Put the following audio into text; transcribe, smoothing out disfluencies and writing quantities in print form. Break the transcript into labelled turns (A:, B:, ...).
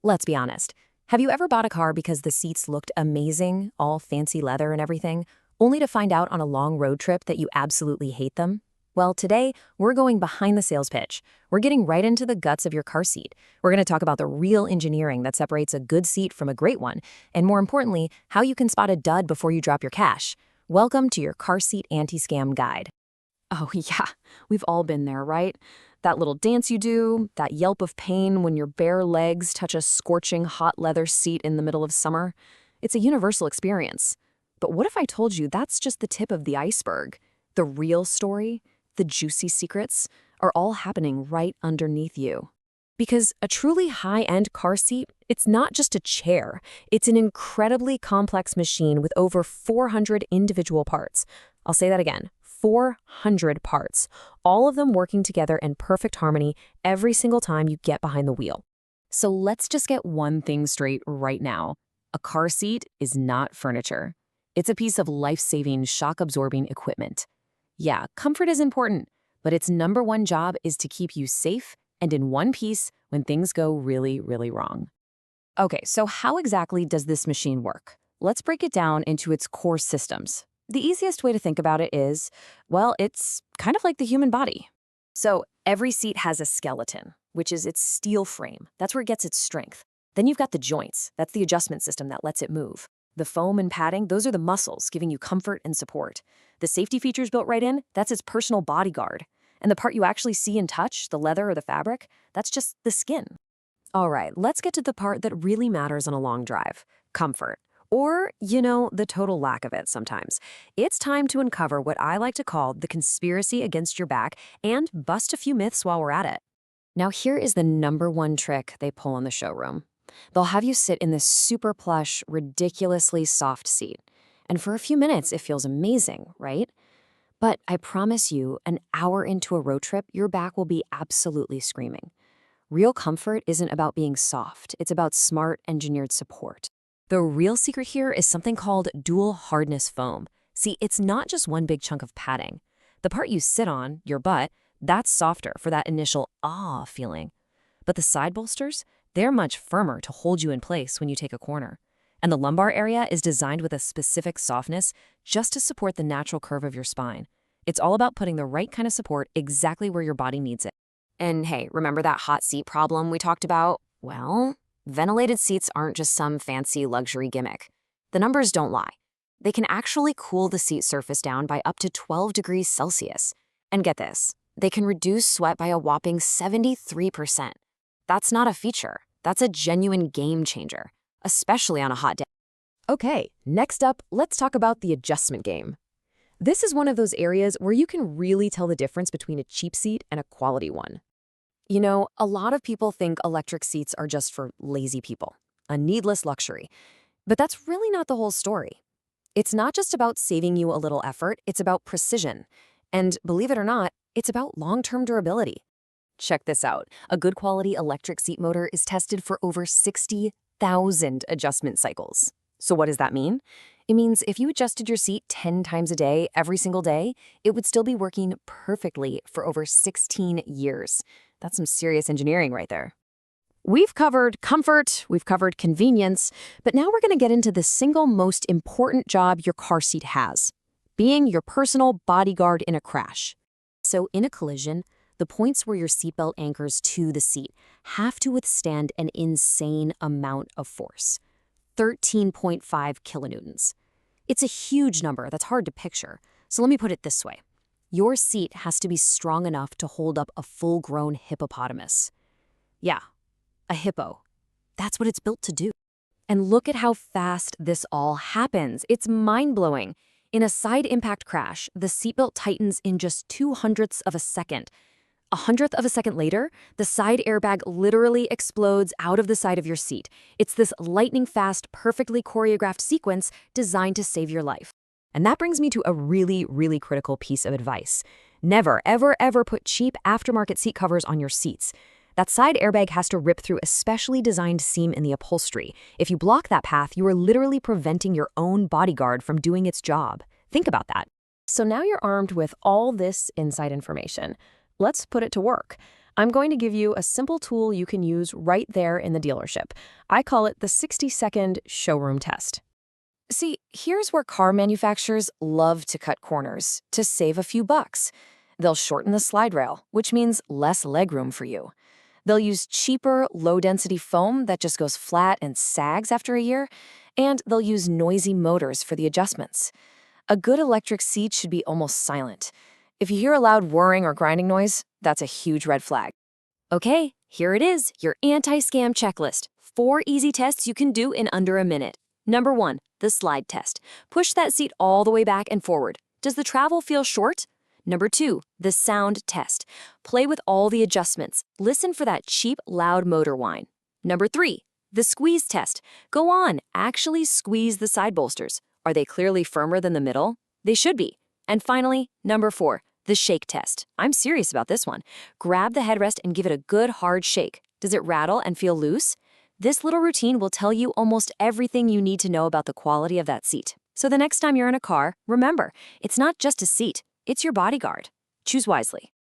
A: Let's be honest. Have you ever bought a car because the seats looked amazing, all fancy leather and everything, only to find out on a long road trip that you absolutely hate them? Well, today, we're going behind the sales pitch. We're getting right into the guts of your car seat. We're going to talk about the real engineering that separates a good seat from a great one, and more importantly, how you can spot a dud before you drop your cash. Welcome to your car seat anti-scam guide.
B: Oh, yeah, we've all been there, right? That little dance you do, that yelp of pain when your bare legs touch a scorching hot leather seat in the middle of summer. It's a universal experience. But what if I told you that's just the tip of the iceberg? The real story, the juicy secrets, are all happening right underneath you. Because a truly high-end car seat, it's not just a chair. It's an incredibly complex machine with over 400 individual parts. I'll say that again. 400 parts, all of them working together in perfect harmony every single time you get behind the wheel. So let's just get one thing straight right now. A car seat is not furniture. It's a piece of life-saving, shock-absorbing equipment. Yeah, comfort is important, but its number one job is to keep you safe and in one piece when things go really, really wrong. Okay, so how exactly does this machine work? Let's break it down into its core systems. The easiest way to think about it is, well, it's kind of like the human body. So every seat has a skeleton, which is its steel frame. That's where it gets its strength. Then you've got the joints. That's the adjustment system that lets it move. The foam and padding, those are the muscles giving you comfort and support. The safety features built right in, that's its personal bodyguard. And the part you actually see and touch, the leather or the fabric, that's just the skin. All right, let's get to the part that really matters on a long drive, comfort. Or, the total lack of it sometimes. It's time to uncover what I like to call the conspiracy against your back and bust a few myths while we're at it. Now, here is the number one trick they pull in the showroom. They'll have you sit in this super plush, ridiculously soft seat. And for a few minutes, it feels amazing, right? But I promise you, an hour into a road trip, your back will be absolutely screaming. Real comfort isn't about being soft. It's about smart, engineered support. The real secret here is something called dual hardness foam. See, it's not just one big chunk of padding. The part you sit on, your butt, that's softer for that initial ah feeling. But the side bolsters, they're much firmer to hold you in place when you take a corner. And the lumbar area is designed with a specific softness just to support the natural curve of your spine. It's all about putting the right kind of support exactly where your body needs it. And hey, remember that hot seat problem we talked about? Well, ventilated seats aren't just some fancy luxury gimmick. The numbers don't lie. They can actually cool the seat surface down by up to 12 degrees Celsius. And get this, they can reduce sweat by a whopping 73%. That's not a feature. That's a genuine game changer, especially on a hot day. Okay, next up, let's talk about the adjustment game. This is one of those areas where you can really tell the difference between a cheap seat and a quality one. A lot of people think electric seats are just for lazy people, a needless luxury. But that's really not the whole story. It's not just about saving you a little effort, it's about precision. And believe it or not, it's about long-term durability. Check this out. A good quality electric seat motor is tested for over 60,000 adjustment cycles. So what does that mean? It means if you adjusted your seat 10 times a day, every single day, it would still be working perfectly for over 16 years. That's some serious engineering right there. We've covered comfort, we've covered convenience, but now we're going to get into the single most important job your car seat has, being your personal bodyguard in a crash. So in a collision, the points where your seatbelt anchors to the seat have to withstand an insane amount of force, 13.5 kilonewtons. It's a huge number that's hard to picture, so let me put it this way. Your seat has to be strong enough to hold up a full-grown hippopotamus. Yeah, a hippo. That's what it's built to do. And look at how fast this all happens. It's mind-blowing. In a side impact crash, the seatbelt tightens in just 0.02 of a second. 1/100th of a second later, the side airbag literally explodes out of the side of your seat. It's this lightning-fast, perfectly choreographed sequence designed to save your life. And that brings me to a really, really critical piece of advice. Never, ever, ever put cheap aftermarket seat covers on your seats. That side airbag has to rip through a specially designed seam in the upholstery. If you block that path, you are literally preventing your own bodyguard from doing its job. Think about that. So now you're armed with all this inside information. Let's put it to work. I'm going to give you a simple tool you can use right there in the dealership. I call it the 60-second showroom test.
A: See, here's where car manufacturers love to cut corners to save a few bucks. They'll shorten the slide rail, which means less legroom for you. They'll use cheaper, low-density foam that just goes flat and sags after a year, and they'll use noisy motors for the adjustments. A good electric seat should be almost silent. If you hear a loud whirring or grinding noise, that's a huge red flag. Okay, here it is, your anti-scam checklist. 4 easy tests you can do in under a minute. Number 1, the slide test. Push that seat all the way back and forward. Does the travel feel short? Number 2, the sound test. Play with all the adjustments. Listen for that cheap, loud motor whine. Number 3, the squeeze test. Go on, actually squeeze the side bolsters. Are they clearly firmer than the middle? They should be. And finally, number 4, the shake test. I'm serious about this one. Grab the headrest and give it a good hard shake. Does it rattle and feel loose? This little routine will tell you almost everything you need to know about the quality of that seat. So the next time you're in a car, remember, it's not just a seat, it's your bodyguard. Choose wisely.